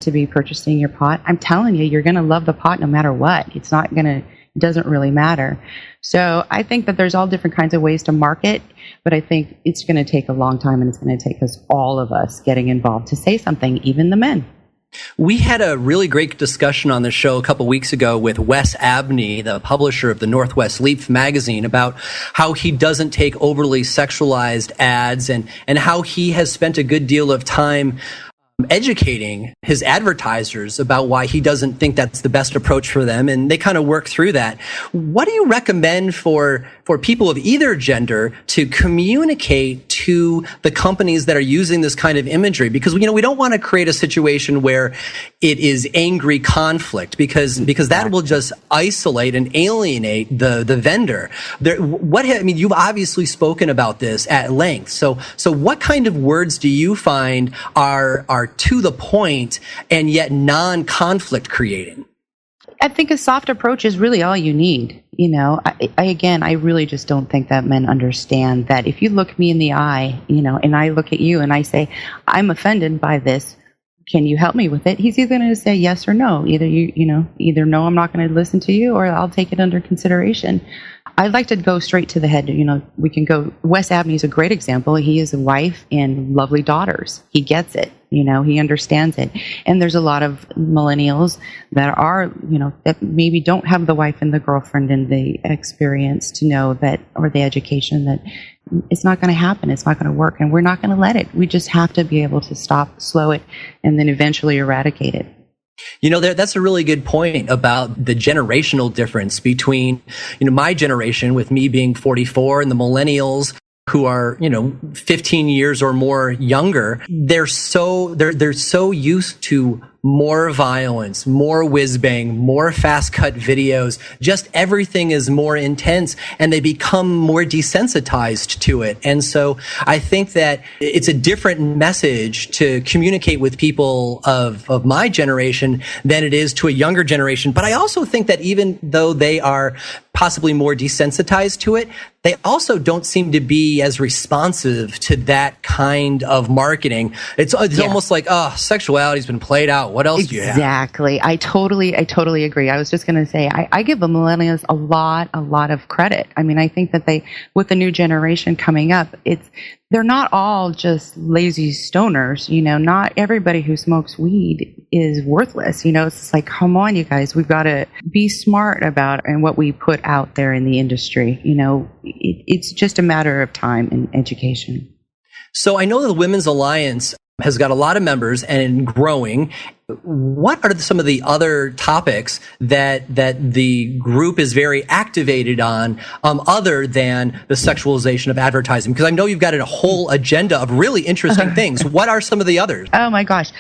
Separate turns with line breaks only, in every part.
to be purchasing your pot, I'm telling you, you're going to love the pot no matter what. It doesn't really matter. So I think that there's all different kinds of ways to market, but I think it's going to take a long time, and it's going to take all of us getting involved to say something, even the men.
We had a really great discussion on the show a couple weeks ago with Wes Abney, the publisher of the Northwest Leaf magazine, about how he doesn't take overly sexualized ads and how he has spent a good deal of time educating his advertisers about why he doesn't think that's the best approach for them, and they kind of work through that. What do you recommend for people of either gender to communicate to the companies that are using this kind of imagery? Because we don't want to create a situation where it is angry conflict, because that will just isolate and alienate the vendor. You've obviously spoken about this at length. So what kind of words do you find are to the point and yet non-conflict creating?
I think a soft approach is really all you need. I really just don't think that men understand that if you look me in the eye, and I look at you and I say, I'm offended by this, can you help me with it? He's either going to say yes or no. Either no, I'm not going to listen to you, or I'll take it under consideration. I'd like to go straight to the head. We can go. Wes Abney is a great example. He has a wife and lovely daughters. He gets it. He understands it. And there's a lot of millennials that are, that maybe don't have the wife and the girlfriend and the experience to know that, or the education, that it's not going to happen. It's not going to work. And we're not going to let it. We just have to be able to stop, slow it, and then eventually eradicate it.
That's a really good point about the generational difference between, my generation, with me being 44, and the millennials who are, 15 years or more younger. They're so used to more violence, more whiz-bang, more fast-cut videos. Just everything is more intense, and they become more desensitized to it. And so I think that it's a different message to communicate with people of my generation than it is to a younger generation. But I also think that even though they are possibly more desensitized to it, they also don't seem to be as responsive to that kind of marketing. It's almost like, sexuality's been played out. What else do you have?
Exactly. I totally agree. I was just going to say, I give the millennials a lot of credit. I mean, I think that with the new generation coming up, they're not all just lazy stoners. Not everybody who smokes weed is worthless. It's like, come on, you guys, we've got to be smart about and what we put out there in the industry. It's just a matter of time and education.
So I know the Women's Alliance has got a lot of members and growing. What are some of the other topics that the group is very activated on, other than the sexualization of advertising? Because I know you've got a whole agenda of really interesting things. What are some of the others?
Oh my gosh.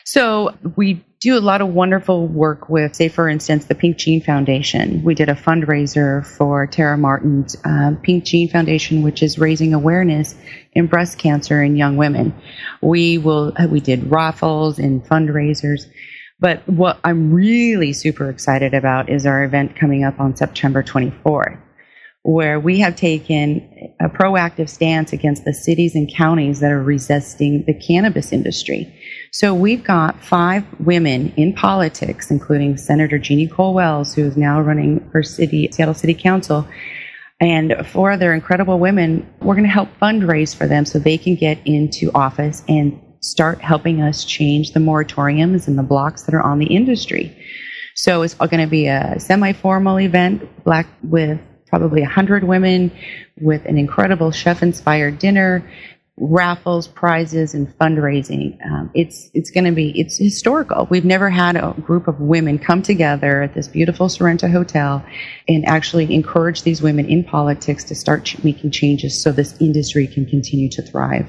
So we do a lot of wonderful work with, say, for instance, the Pink Jean Foundation. We did a fundraiser for Tara Martin's Pink Jean Foundation, which is raising awareness in breast cancer in young women. We did raffles and fundraisers. But what I'm really super excited about is our event coming up on September 24th, where we have taken a proactive stance against the cities and counties that are resisting the cannabis industry. So we've got 5 women in politics, including Senator Jeannie Cole Wells, who is now running for Seattle City Council, and 4 other incredible women. We're going to help fundraise for them so they can get into office and start helping us change the moratoriums and the blocks that are on the industry. So it's going to be a semi-formal event, with probably 100 women, with an incredible chef-inspired dinner, raffles, prizes, and fundraising. It's historical. We've never had a group of women come together at this beautiful Sorrento hotel and actually encourage these women in politics to start making changes so this industry can continue to thrive.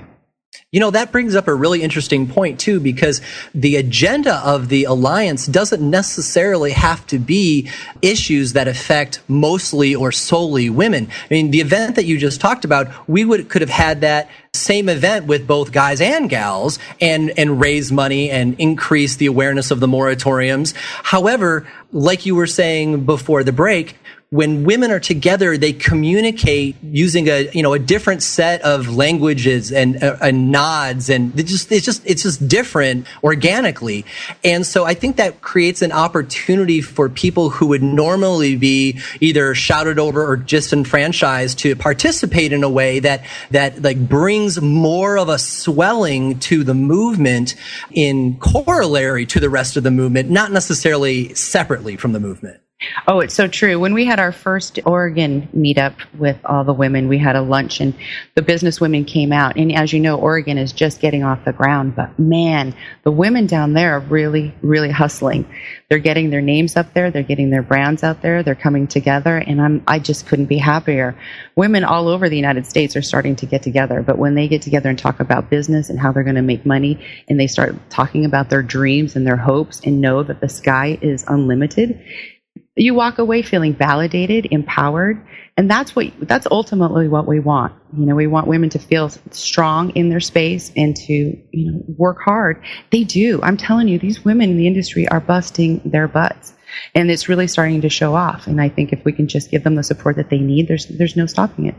That brings up a really interesting point, too, because the agenda of the Alliance doesn't necessarily have to be issues that affect mostly or solely women. I mean, the event that you just talked about, could have had that same event with both guys and gals and raise money and increase the awareness of the moratoriums. However, like you were saying before the break, when women are together, they communicate using a different set of languages and nods, and it's just different organically. And so I think that creates an opportunity for people who would normally be either shouted over or disenfranchised to participate in a way that like brings more of a swelling to the movement in corollary to the rest of the movement, not necessarily separately from the movement.
Oh, it's so true. When we had our first Oregon meetup with all the women, we had a lunch and the business women came out. And as you know, Oregon is just getting off the ground. But man, the women down there are really, really hustling. They're getting their names up there. They're getting their brands out there. They're coming together. And I just couldn't be happier. Women all over the United States are starting to get together. But when they get together and talk about business and how they're going to make money, and they start talking about their dreams and their hopes and know that the sky is unlimited, you walk away feeling validated, empowered, and that's ultimately what we want. We want women to feel strong in their space and to, work hard. They do. I'm telling you, these women in the industry are busting their butts, and it's really starting to show off. And I think if we can just give them the support that they need, there's no stopping it.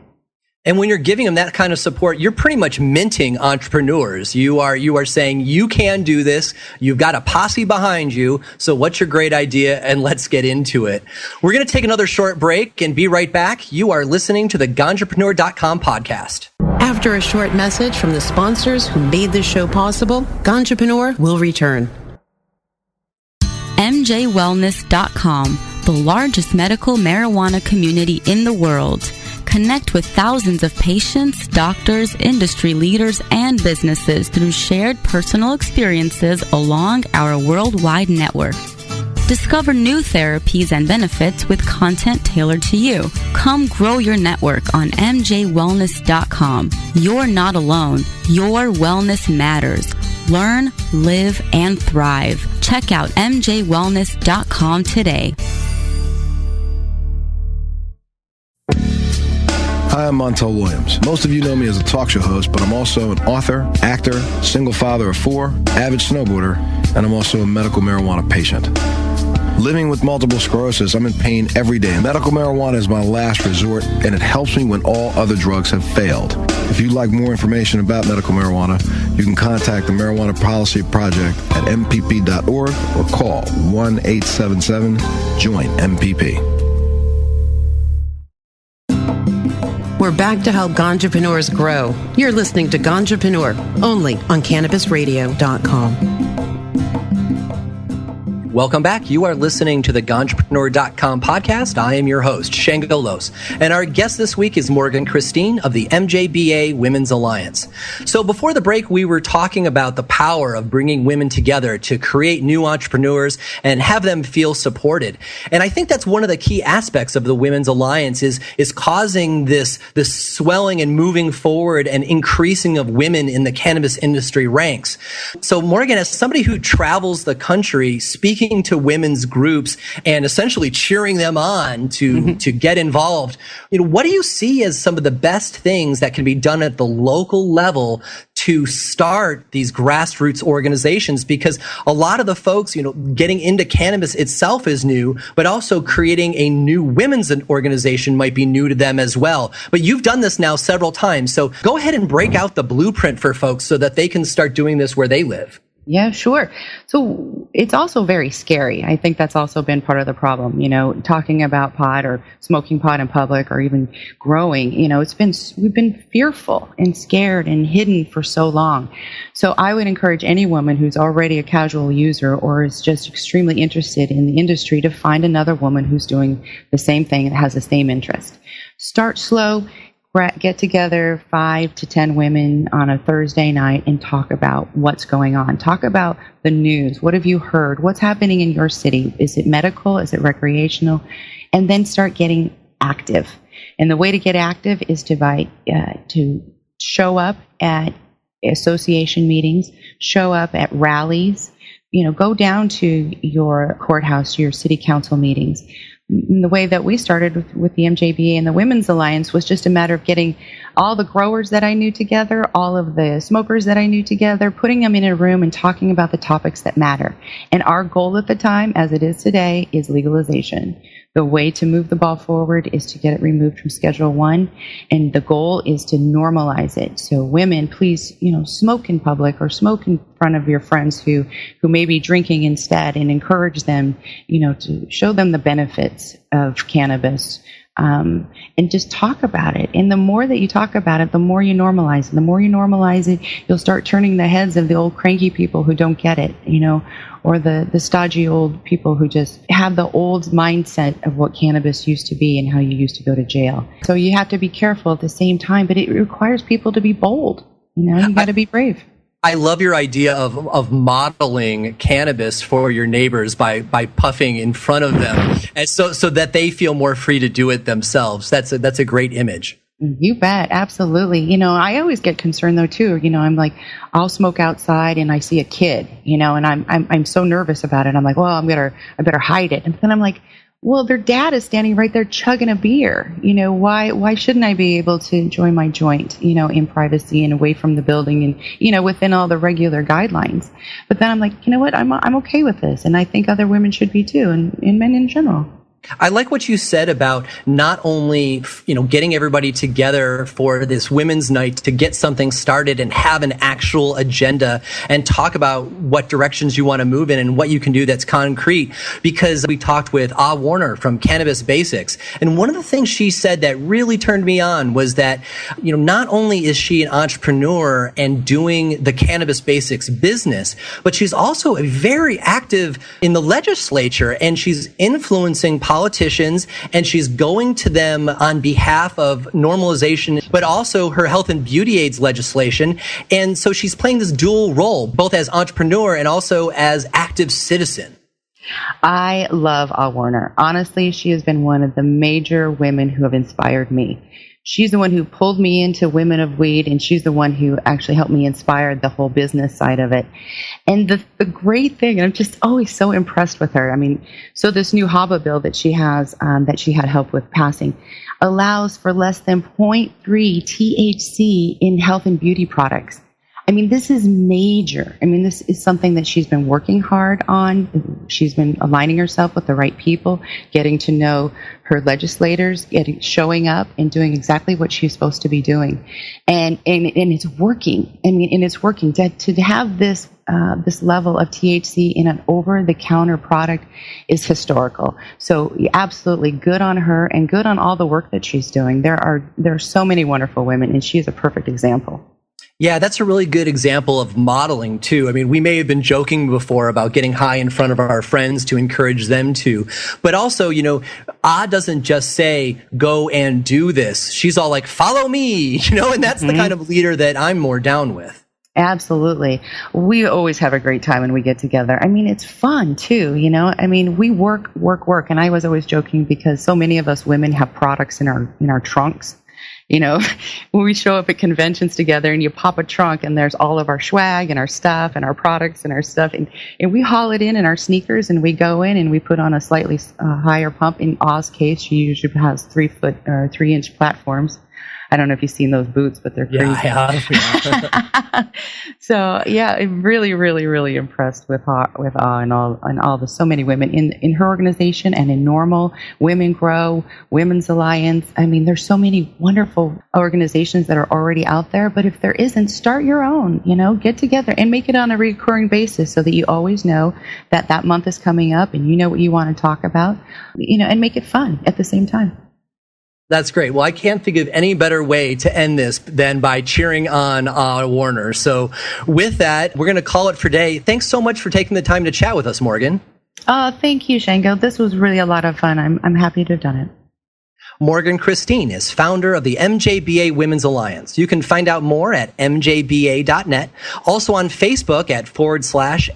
And when you're giving them that kind of support, you're pretty much minting entrepreneurs. You are saying you can do this. You've got a posse behind you. So what's your great idea? And let's get into it. We're going to take another short break and be right back. You are listening to the Ganjapreneur.com podcast.
After a short message from the sponsors who made this show possible, Ganjapreneur will return.
MJWellness.com, the largest medical marijuana community in the world. Connect with thousands of patients, doctors, industry leaders, and businesses through shared personal experiences along our worldwide network. Discover new therapies and benefits with content tailored to you. Come grow your network on MJWellness.com. You're not alone. Your wellness matters. Learn, live, and thrive. Check out MJWellness.com today.
Hi, I'm Montel Williams. Most of you know me as a talk show host, but I'm also an author, actor, single father of 4, avid snowboarder, and I'm also a medical marijuana patient. Living with multiple sclerosis, I'm in pain every day. Medical marijuana is my last resort, and it helps me when all other drugs have failed. If you'd like more information about medical marijuana, you can contact the Marijuana Policy Project at mpp.org or call 1-877-JOIN-MPP.
We're back to help Ganjapreneurs grow. You're listening to Ganjapreneur, only on CannabisRadio.com.
Welcome back. You are listening to the Ganjapreneur.com podcast. I am your host, Shango Los. And our guest this week is Morgan Christine of the MJBA Women's Alliance. So before the break, we were talking about the power of bringing women together to create new entrepreneurs and have them feel supported. And I think that's one of the key aspects of the Women's Alliance is causing this swelling and moving forward and increasing of women in the cannabis industry ranks. So Morgan, as somebody who travels the country speaking to women's groups and essentially cheering them on to get involved, what do you see as some of the best things that can be done at the local level to start these grassroots organizations? Because a lot of the folks, getting into cannabis itself is new, but also creating a new women's organization might be new to them as well. But you've done this now several times. So go ahead and break out the blueprint for folks so that they can start doing this where they live.
Yeah, sure. So it's also very scary. I think that's also been part of the problem, talking about pot or smoking pot in public or even growing, we've been fearful and scared and hidden for so long. So I would encourage any woman who's already a casual user or is just extremely interested in the industry to find another woman who's doing the same thing and has the same interest. Start slow. Get together 5 to 10 women on a Thursday night and talk about what's going on. Talk about the news. What have you heard? What's happening in your city? Is it medical? Is it recreational? And then start getting active. And the way to get active is to show up at association meetings, show up at rallies, go down to your courthouse, your city council meetings. The way that we started with the MJBA and the Women's Alliance was just a matter of getting all the growers that I knew together, all of the smokers that I knew together, putting them in a room and talking about the topics that matter. And our goal at the time, as it is today, is legalization. The way to move the ball forward is to get it removed from Schedule 1, and the goal is to normalize it. So women, please, smoke in public or smoke in front of your friends who may be drinking instead, and encourage them, to show them the benefits of cannabis. And just talk about it. And the more that you talk about it, the more you normalize it. The more you normalize it, you'll start turning the heads of the old cranky people who don't get it, or the stodgy old people who just have the old mindset of what cannabis used to be and how you used to go to jail. So you have to be careful at the same time, but it requires people to be bold. You got to be brave.
I love your idea of modeling cannabis for your neighbors by puffing in front of them, and so that they feel more free to do it themselves. That's a great image.
You bet. Absolutely. I always get concerned though too. I'm like, I'll smoke outside and I see a kid, and I'm so nervous about it. I'm like, well, I better hide it. And then I'm like, well, their dad is standing right there chugging a beer. Why shouldn't I be able to enjoy my joint, in privacy and away from the building and, within all the regular guidelines? But then I'm like, you know what? I'm okay with this. And I think other women should be too, and men in general.
I like what you said about not only, getting everybody together for this women's night to get something started and have an actual agenda and talk about what directions you want to move in and what you can do that's concrete, because we talked with Warner from Cannabis Basics. And one of the things she said that really turned me on was that, not only is she an entrepreneur and doing the Cannabis Basics business, but she's also very active in the legislature, and she's influencing politicians, and she's going to them on behalf of normalization, but also her health and beauty aids legislation. And so she's playing this dual role, both as entrepreneur and also as active citizen.
I love Warner. Honestly, she has been one of the major women who have inspired me. She's the one who pulled me into Women of Weed, and she's the one who actually helped me inspire the whole business side of it. And the great thing, and I'm just always so impressed with her. So this new HABA bill that she has, that she had help with passing, allows for less than 0.3 THC in health and beauty products. This is major. This is something that she's been working hard on. She's been aligning herself with the right people, getting to know her legislators, showing up and doing exactly what she's supposed to be doing. And it's working. And it's working. To have this level of THC in an over-the-counter product is historical. So absolutely good on her, and good on all the work that she's doing. There are so many wonderful women, and she is a perfect example.
Yeah, that's a really good example of modeling, too. We may have been joking before about getting high in front of our friends to encourage them to. But also, doesn't just say, go and do this. She's all like, follow me, and that's the kind of leader that I'm more down with.
Absolutely. We always have a great time when we get together. It's fun, too, we work. And I was always joking because so many of us women have products in our trunks. When we show up at conventions together and you pop a trunk and there's all of our swag and our stuff and our products and our stuff, and we haul it in our sneakers, and we go in and we put on a slightly higher pump. In Oz case, she usually has 3-inch platforms. I don't know if you've seen those boots, but they're crazy.
Yeah, I have.
So yeah, I'm really, really, really impressed with so many women in her organization and in Normal, Women Grow, Women's Alliance. There's so many wonderful organizations that are already out there. But if there isn't, start your own. Get together and make it on a recurring basis so that you always know that month is coming up and you know what you want to talk about. And make it fun at the same time.
That's great. Well, I can't think of any better way to end this than by cheering on Warner. So with that, we're going to call it for today. Thanks so much for taking the time to chat with us, Morgan.
Thank you, Shango. This was really a lot of fun. I'm happy to have done it.
Morgan Christine is founder of the MJBA Women's Alliance. You can find out more at mjba.net, also on Facebook at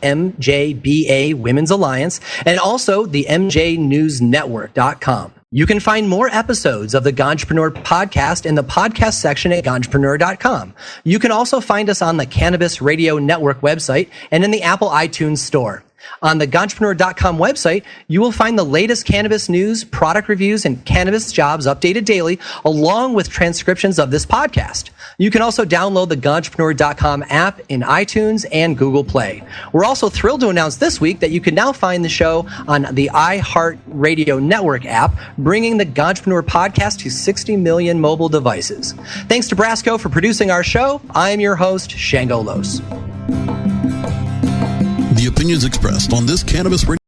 /MJBA Women's Alliance, and also the mjnewsnetwork.com. You can find more episodes of the Ganjapreneur podcast in the podcast section at ganjapreneur.com. You can also find us on the Cannabis Radio Network website and in the Apple iTunes store. On the Ganjapreneur.com website, you will find the latest cannabis news, product reviews, and cannabis jobs updated daily, along with transcriptions of this podcast. You can also download the Ganjapreneur.com app in iTunes and Google Play. We're also thrilled to announce this week that you can now find the show on the iHeartRadio Network app, bringing the Ganjapreneur podcast to 60 million mobile devices. Thanks to Brasco for producing our show. I'm your host, Shango Los.
The opinions expressed on this Cannabis Radio